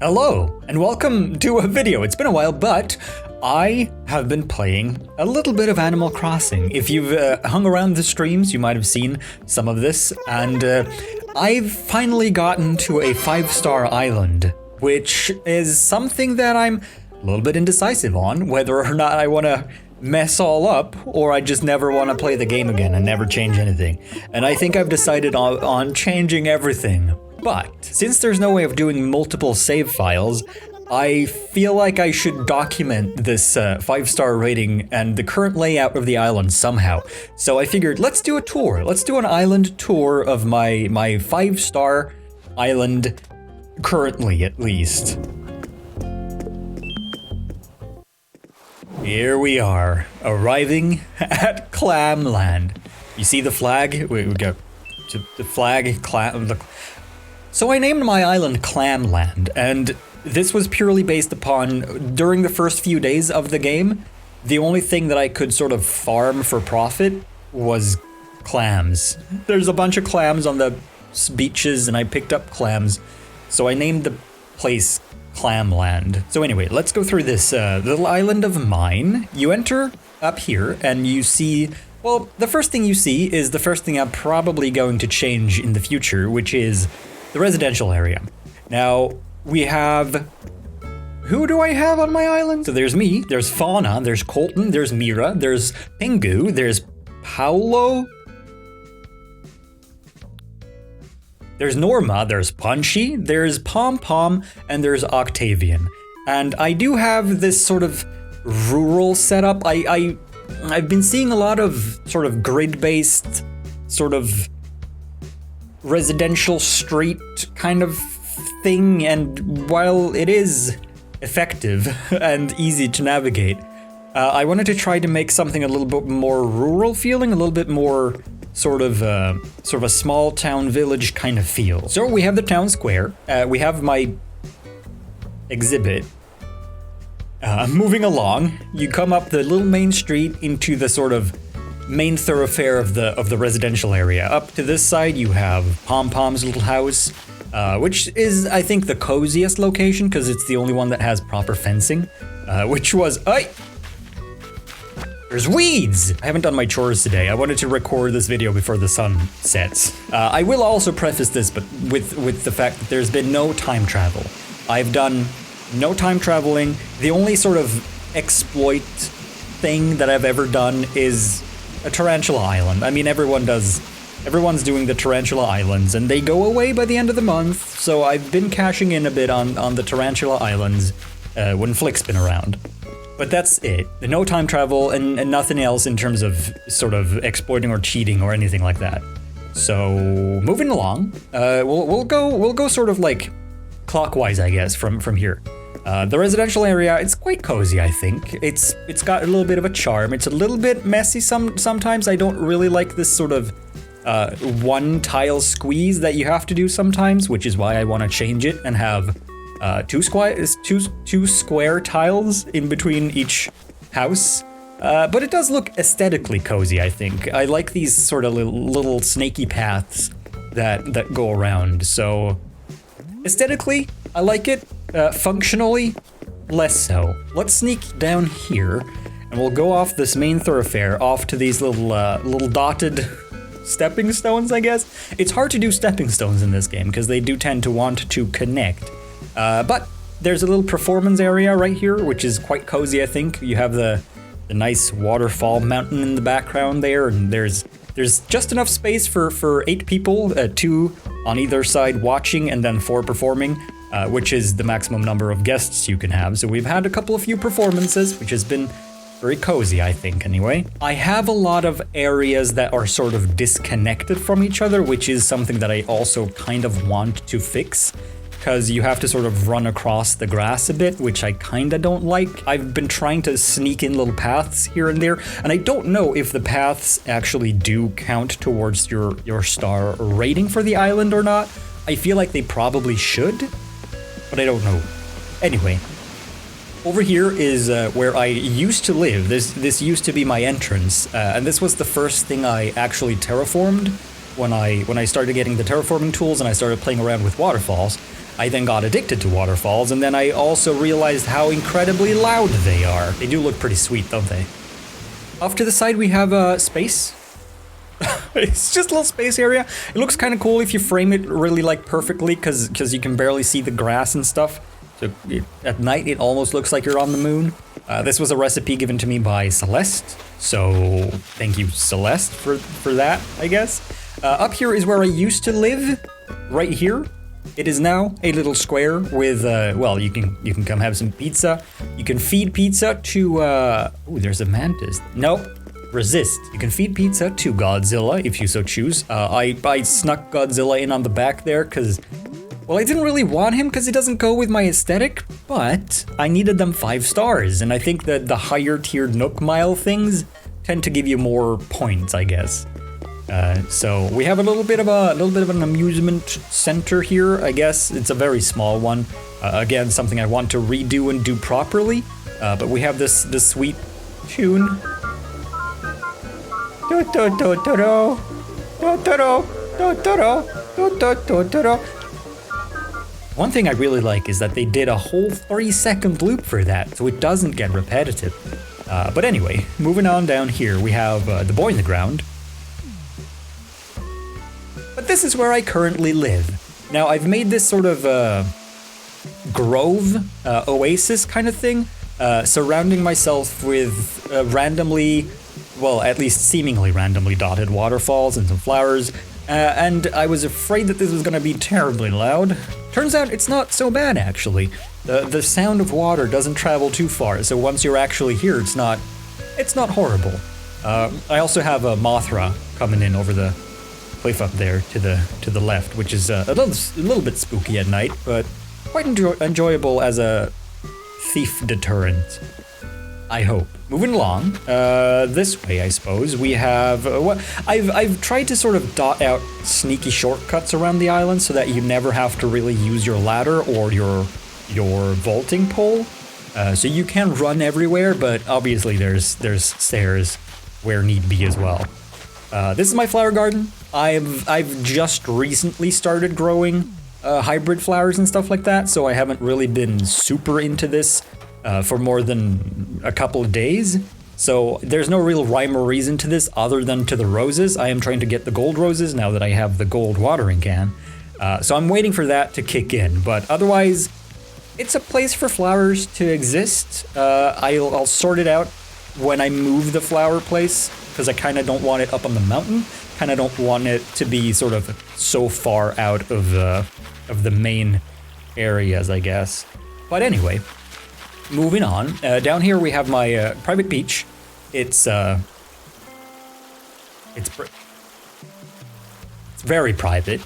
Hello, and welcome to a video. It's been a while, but I have been playing a little bit of Animal Crossing. If you've hung around the streams, you might have seen some of this, and I've finally gotten to a 5-star island, which is something that I'm a little bit indecisive on, whether or not I want to mess all up, or I just never want to play the game again and never change anything. And I think I've decided on changing everything. But since there's no way of doing multiple save files, I feel like I should document this 5-star rating and the current layout of the island somehow. So I figured, let's do a tour. Let's do an island tour of my 5-star island, currently at least. Here we are, arriving at Clamland. You see the flag? We got the flag, So I named my island Clamland, and this was purely based upon, during the first few days of the game, the only thing that I could sort of farm for profit was clams. There's a bunch of clams on the beaches, and I picked up clams, so I named the place Clamland. So anyway, let's go through this little island of mine. You enter up here, and you see, well, the first thing you see is the first thing I'm probably going to change in the future, which is the residential area. Now, we have... Who do I have on my island? So there's me, there's Fauna, there's Colton, there's Mira, there's Pingu, there's Paolo, there's Norma, there's Punchy, there's Pom Pom, and there's Octavian. And I do have this sort of rural setup. I've been seeing a lot of sort of grid-based, sort of residential street kind of thing, and while it is effective and easy to navigate, I wanted to try to make something a little bit more rural feeling, a little bit more sort of a small town village kind of feel. So we have the town square, we have my exhibit. Moving along, you come up the little main street into the sort of main thoroughfare of the residential area. Up to this side, you have Pom Pom's little house, which is, I think, the coziest location because it's the only one that has proper fencing, which was, there's weeds! I haven't done my chores today. I wanted to record this video before the sun sets. I will also preface this, but with the fact that there's been no time travel. I've done no time traveling. The only sort of exploit thing that I've ever done is a Tarantula Island. I mean, everyone's doing the Tarantula Islands, and they go away by the end of the month, so I've been cashing in a bit on the Tarantula Islands when Flick's been around. But that's it. No time travel and nothing else in terms of sort of exploiting or cheating or anything like that. So moving along, we'll go sort of like clockwise, I guess, from here. The residential area, it's quite cozy, I think. It's got a little bit of a charm. It's a little bit messy sometimes. I don't really like this sort of one tile squeeze that you have to do sometimes, which is why I want to change it and have two square tiles in between each house. But it does look aesthetically cozy, I think. I like these sort of little snaky paths that go around. So aesthetically, I like it. Functionally, less so. Let's sneak down here, and we'll go off this main thoroughfare off to these little dotted stepping stones, I guess. It's hard to do stepping stones in this game because they do tend to want to connect. But there's a little performance area right here, which is quite cozy, I think. You have the nice waterfall mountain in the background there, and there's just enough space for 8 people, 2 on either side watching, and then 4 performing, which is the maximum number of guests you can have. So we've had a few performances, which has been very cozy, I think, anyway. I have a lot of areas that are sort of disconnected from each other, which is something that I also kind of want to fix, because you have to sort of run across the grass a bit, which I kind of don't like. I've been trying to sneak in little paths here and there, and I don't know if the paths actually do count towards your star rating for the island or not. I feel like they probably should, but I don't know. Anyway, over here is where I used to live. This used to be my entrance, and this was the first thing I actually terraformed when I started getting the terraforming tools and I started playing around with waterfalls. I then got addicted to waterfalls, and then I also realized how incredibly loud they are. They do look pretty sweet, don't they? Off to the side we have space. It's just a little space area. It looks kind of cool if you frame it really like perfectly, because you can barely see the grass and stuff. So at night it almost looks like you're on the moon. This was a recipe given to me by Celeste, so thank you Celeste for that, I guess. Up here is where I used to live, right here. It is now a little square with, well, you can come have some pizza. You can feed pizza to, ooh, there's a mantis. Nope, resist. You can feed pizza to Godzilla if you so choose. I snuck Godzilla in on the back there because, well, I didn't really want him because it doesn't go with my aesthetic, but I needed them 5 stars, and I think that the higher tiered Nook Mile things tend to give you more points, I guess. So we have a little bit of an amusement center here. I guess it's a very small one. Again, something I want to redo and do properly. But we have this sweet tune. One thing I really like is that they did a whole 3-second loop for that, so it doesn't get repetitive. But anyway, moving on down here, we have the boy in the ground. But this is where I currently live. Now, I've made this sort of grove, oasis kind of thing, surrounding myself with randomly, well, at least seemingly randomly dotted waterfalls and some flowers, and I was afraid that this was going to be terribly loud. Turns out it's not so bad, actually. The sound of water doesn't travel too far, so once you're actually here, it's not horrible. I also have a Mothra coming in over the cliff up there to the left, which is a little bit spooky at night, but quite enjoyable as a thief deterrent, I hope. Moving along, this way, I suppose, we have what I've tried to sort of dot out sneaky shortcuts around the island so that you never have to really use your ladder or your vaulting pole. So you can run everywhere, but obviously there's stairs where need be as well. This is my flower garden. I've just recently started growing hybrid flowers and stuff like that, so I haven't really been super into this for more than a couple of days. So there's no real rhyme or reason to this other than to the roses. I am trying to get the gold roses now that I have the gold watering can. So I'm waiting for that to kick in, but otherwise, it's a place for flowers to exist. I'll sort it out when I move the flower place, because I kind of don't want it up on the mountain. Kind of don't want it to be sort of so far out of the main areas, I guess. But anyway, moving on. Down here we have my private beach. It's very private.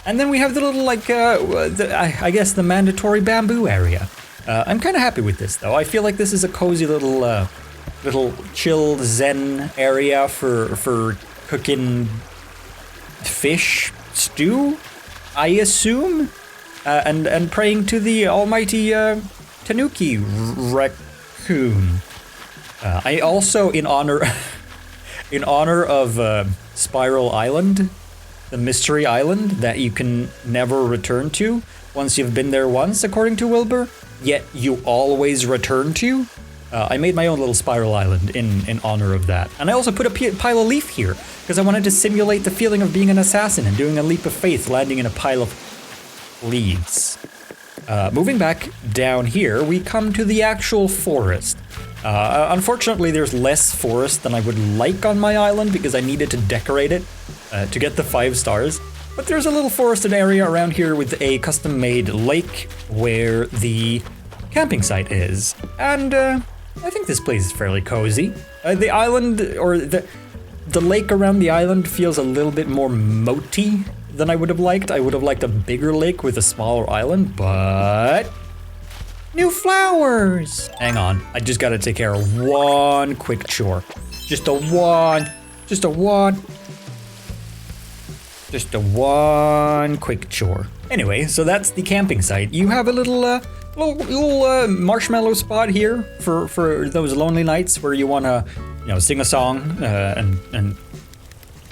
And then we have the little, like, I guess the mandatory bamboo area. I'm kind of happy with this, though. I feel like this is a cozy little chilled zen area for cooking fish stew, I assume, and praying to the almighty Tanuki raccoon. I also, in honor of Spiral Island, the mystery island that you can never return to once you've been there once, according to Wilbur, yet you always return to. I made my own little spiral island in honor of that. And I also put a pile of leaf here, because I wanted to simulate the feeling of being an assassin and doing a leap of faith landing in a pile of leaves. Moving back down here, we come to the actual forest. Unfortunately, there's less forest than I would like on my island because I needed to decorate it to get the 5 stars. But there's a little forested area around here with a custom-made lake where the camping site is. And I think this place is fairly cozy. The island, or the lake around the island feels a little bit more moaty than I would have liked. I would have liked a bigger lake with a smaller island, but new flowers! Hang on, I just gotta take care of one quick chore. Just a one quick chore. Anyway, so that's the camping site. You have a little marshmallow spot here for those lonely nights where you wanna, sing a song and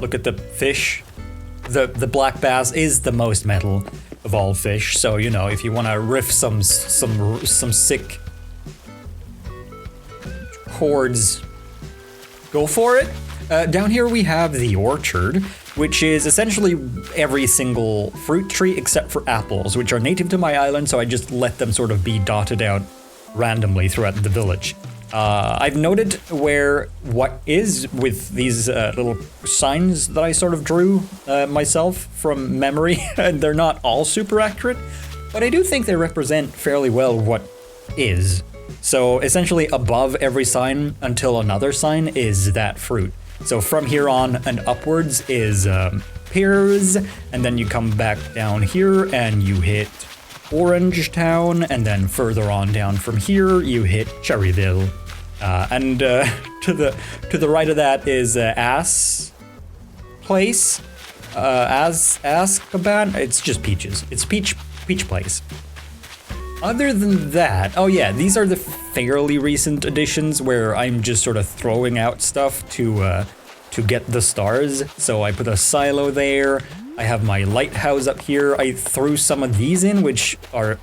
look at the fish. The black bass is the most metal of all fish. So, you know, if you want to riff some sick chords, go for it. Down here we have the orchard, which is essentially every single fruit tree except for apples, which are native to my island, so I just let them sort of be dotted out randomly throughout the village. I've noted where what is with these little signs that I sort of drew myself from memory, and they're not all super accurate, but I do think they represent fairly well what is. So essentially above every sign until another sign is that fruit. So from here on and upwards is pears, and then you come back down here and you hit Orange Town, and then further on down from here you hit Cherryville. And to the right of that is Ass Place, Azkaban. It's just Peaches. It's Peach Place. Other than that, oh yeah, these are the fairly recent additions where I'm just sort of throwing out stuff to get the stars. So I put a silo there. I have my lighthouse up here. I threw some of these in, which are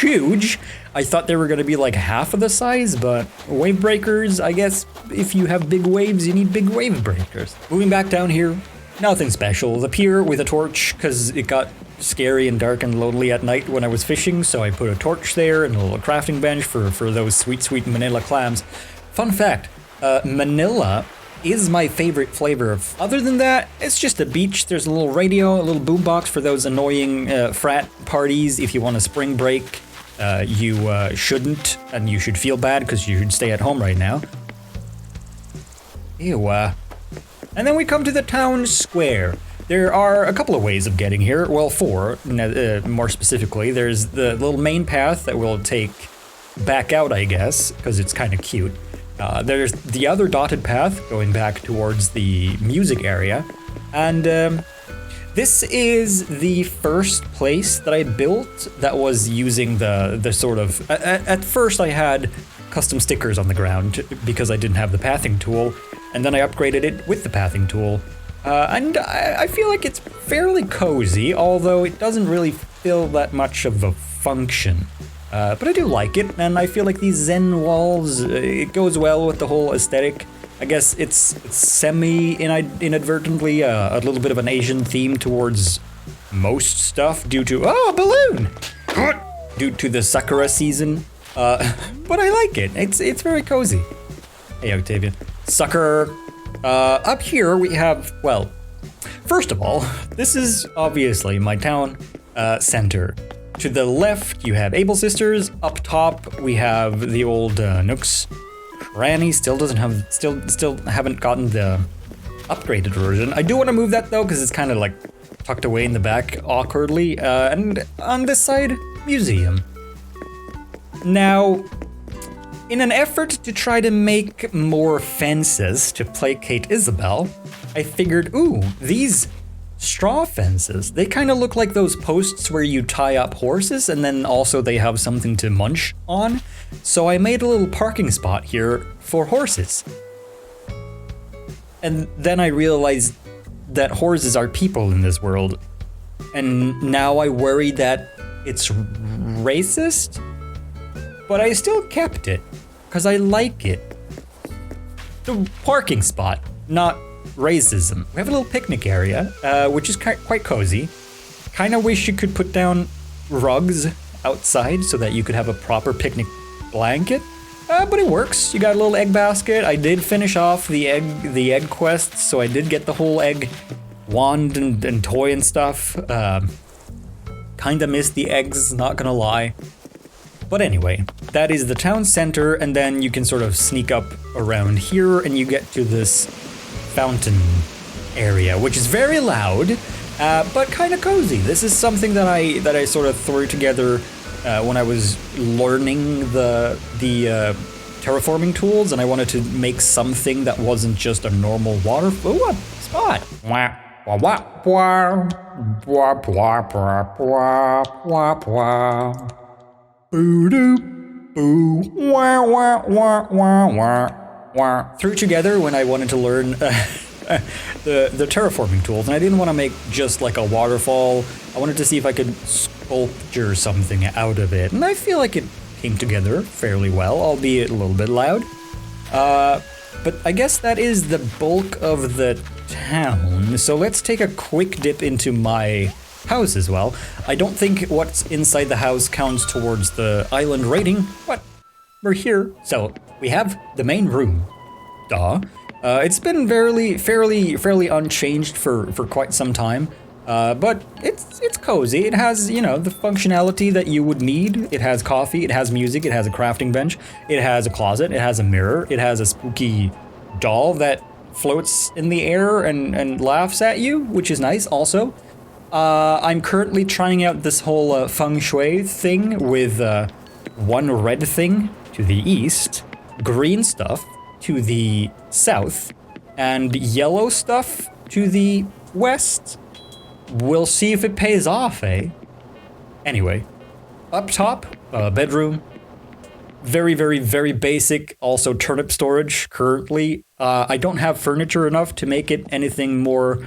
huge. I thought they were gonna be like half of the size, but wave breakers, I guess if you have big waves, you need big wave breakers. Moving back down here, nothing special. The pier with a torch, because it got scary and dark and lonely at night when I was fishing, so I put a torch there and a little crafting bench for those sweet Manila clams. Fun fact, Manila is my favorite flavor. Other than that, it's just a beach. There's a little radio, a little boombox for those annoying frat parties. If you want a spring break, you shouldn't, and you should feel bad because you should stay at home right now. Ew. And then we come to the town square. There are a couple of ways of getting here. Well, four, more specifically. There's the little main path that will take back out, I guess, because it's kind of cute. There's the other dotted path going back towards the music area. And this is the first place that I built that was using the sort of... At first I had custom stickers on the ground because I didn't have the pathing tool. And then I upgraded it with the pathing tool. And I feel like it's fairly cozy, although it doesn't really fill that much of a function. But I do like it, and I feel like these Zen walls, it goes well with the whole aesthetic. I guess it's inadvertently a little bit of an Asian theme towards most stuff due to, oh, a balloon! Due to the Sakura season. But I like it. It's very cozy. Hey, Octavian. Sucker. Up here we have, well, first of all, this is obviously my town center. To the left, you have Able Sisters. Up top, we have the old Nook's Cranny. Still haven't gotten the upgraded version. I do want to move that though, because it's kind of like tucked away in the back awkwardly. And on this side, museum. Now, in an effort to try to make more fences to placate Isabel, I figured, ooh, these straw fences, they kind of look like those posts where you tie up horses and then also they have something to munch on. So I made a little parking spot here for horses. And then I realized that horses are people in this world. And now I worry that it's racist, but I still kept it because I like it. The parking spot, not racism. We have a little picnic area, which is quite cozy. Kind of wish you could put down rugs outside so that you could have a proper picnic blanket, but it works. You got a little egg basket. I did finish off the egg quest, so I did get the whole egg wand and toy and stuff. Kinda missed the eggs, not gonna lie. But anyway, that is the town center, and then you can sort of sneak up around here and you get to this fountain area, which is very loud, but kind of cozy. This is something that I sort of threw together when I was learning the terraforming tools, and I wanted to make something that wasn't just a normal water. Ooh, a spot. Threw together when I wanted to learn the terraforming tools, and I didn't want to make just like a waterfall. I wanted to see if I could sculpture something out of it, and I feel like it came together fairly well, albeit a little bit loud. But I guess that is the bulk of the town, so let's take a quick dip into my house as well. I don't think what's inside the house counts towards the island rating, but we're here. So we have the main room. Duh. It's been fairly unchanged for quite some time, but it's cozy. It has, you know, the functionality that you would need. It has coffee, it has music, it has a crafting bench, it has a closet, it has a mirror, it has a spooky doll that floats in the air and laughs at you, which is nice also. I'm currently trying out this whole feng shui thing with one red thing to the east, green stuff to the south, and yellow stuff to the west. We'll see if it pays off, eh? Anyway, up top, bedroom. Very basic, also turnip storage currently. I don't have furniture enough to make it anything more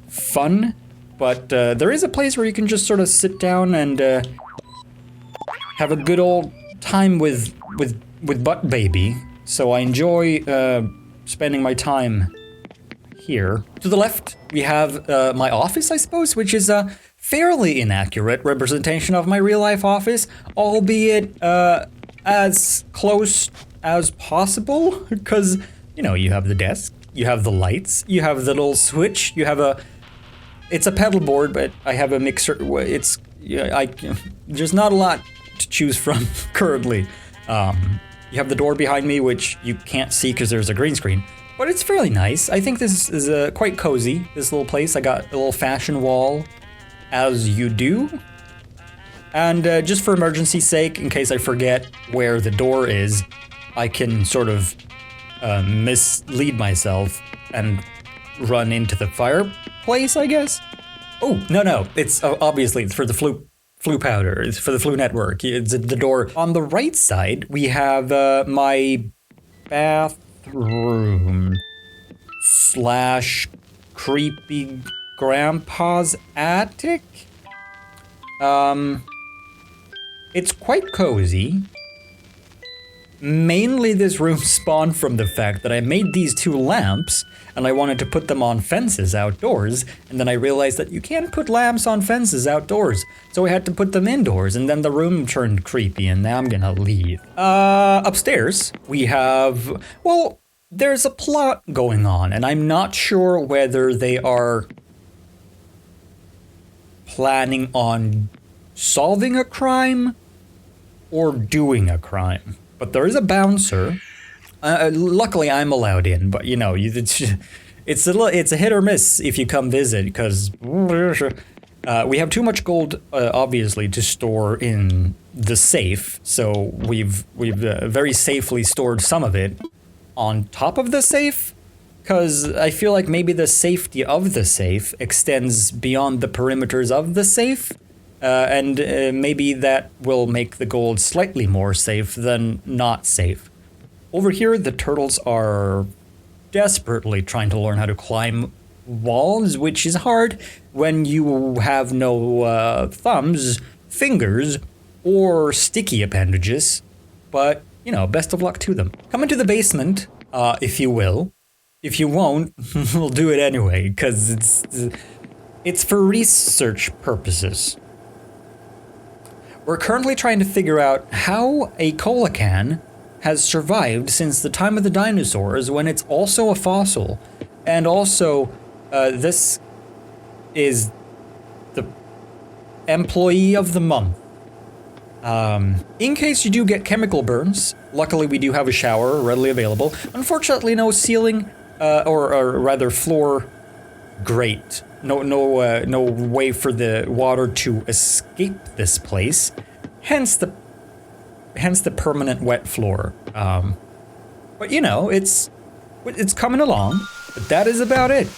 fun, but there is a place where you can just sort of sit down and have a good old time with Butt Baby. So I enjoy spending my time here. To the left, we have my office, I suppose, which is a fairly inaccurate representation of my real-life office, albeit as close as possible, because, you know, you have the desk, you have the lights, you have the little switch, you have it's a pedal board, but I have a mixer. There's not a lot to choose from currently. You have the door behind me, which you can't see because there's a green screen, but it's fairly nice. I think this is quite cozy, this little place. I got a little fashion wall, as you do. And just for emergency's sake, in case I forget where the door is, I can sort of mislead myself and run into the fireplace, I guess? Oh, no, it's obviously it's for the flu powder. It's for the flu network. It's the door. On the right side, we have my bathroom / creepy grandpa's attic. It's quite cozy. Mainly this room spawned from the fact that I made these 2 lamps and I wanted to put them on fences outdoors, and then I realized that you can't put lamps on fences outdoors, so I had to put them indoors, and then the room turned creepy, and now I'm gonna leave. Upstairs, we have, well, there's a plot going on, and I'm not sure whether they are planning on solving a crime or doing a crime. But there is a bouncer. Luckily, I'm allowed in, but you know, it's a hit or miss if you come visit, because we have too much gold, obviously, to store in the safe. So we've very safely stored some of it on top of the safe, because I feel like maybe the safety of the safe extends beyond the perimeters of the safe. And maybe that will make the gold slightly more safe than not safe. Over here, the turtles are desperately trying to learn how to climb walls, which is hard when you have no thumbs, fingers, or sticky appendages. But, you know, best of luck to them. Come into the basement, if you will. If you won't, we'll do it anyway, because it's for research purposes. We're currently trying to figure out how a coelacanth has survived since the time of the dinosaurs, when it's also a fossil. And also, this is the employee of the month. In case you do get chemical burns, luckily we do have a shower readily available. Unfortunately, no ceiling, or rather floor grate. No way for the water to escape this place. Hence the permanent wet floor. But you know, it's coming along. But that is about it.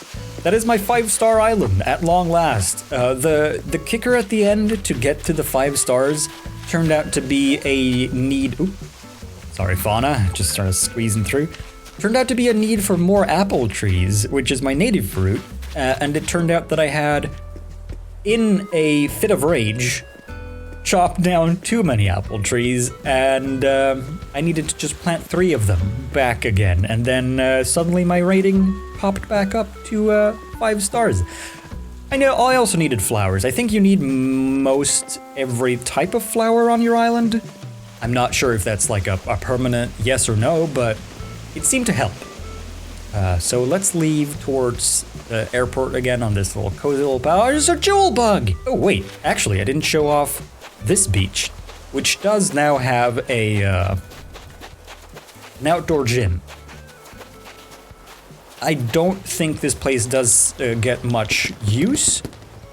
That is my 5-star island at long last. The kicker at the end to get to the 5 stars turned out to be a need. Oops, sorry, fauna. Just started squeezing through. turned out to be a need for more apple trees, which is my native fruit, and it turned out that I had, in a fit of rage, chopped down too many apple trees, and I needed to just plant 3 of them back again, and then suddenly my rating popped back up to 5 stars. I know I also needed flowers. I think you need most every type of flower on your island. I'm not sure if that's like a permanent yes or no, but it seemed to help. So let's leave towards the airport again on this little cozy little power. There's a jewel bug! Oh wait, actually I didn't show off this beach, which does now have a an outdoor gym. I don't think this place does get much use.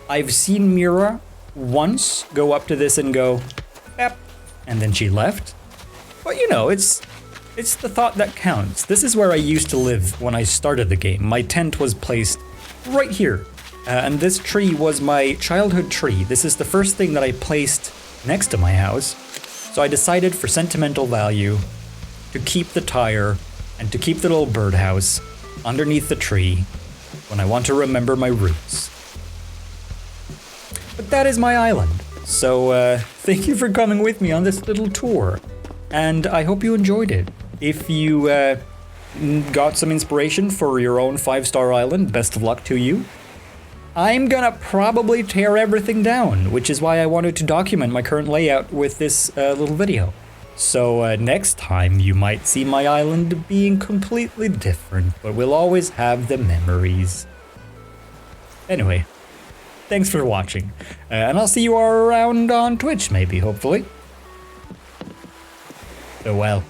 I've seen Mira once go up to this and go, "Yep," and then she left. But you know, it's the thought that counts. This is where I used to live when I started the game. My tent was placed right here. And this tree was my childhood tree. This is the first thing that I placed next to my house. So I decided for sentimental value to keep the tire and to keep the little birdhouse underneath the tree when I want to remember my roots. But that is my island. So thank you for coming with me on this little tour. And I hope you enjoyed it. If you got some inspiration for your own 5-star island, best of luck to you. I'm gonna probably tear everything down, which is why I wanted to document my current layout with this little video. So next time you might see my island being completely different, but we'll always have the memories. Anyway, thanks for watching, and I'll see you around on Twitch maybe, hopefully. So well.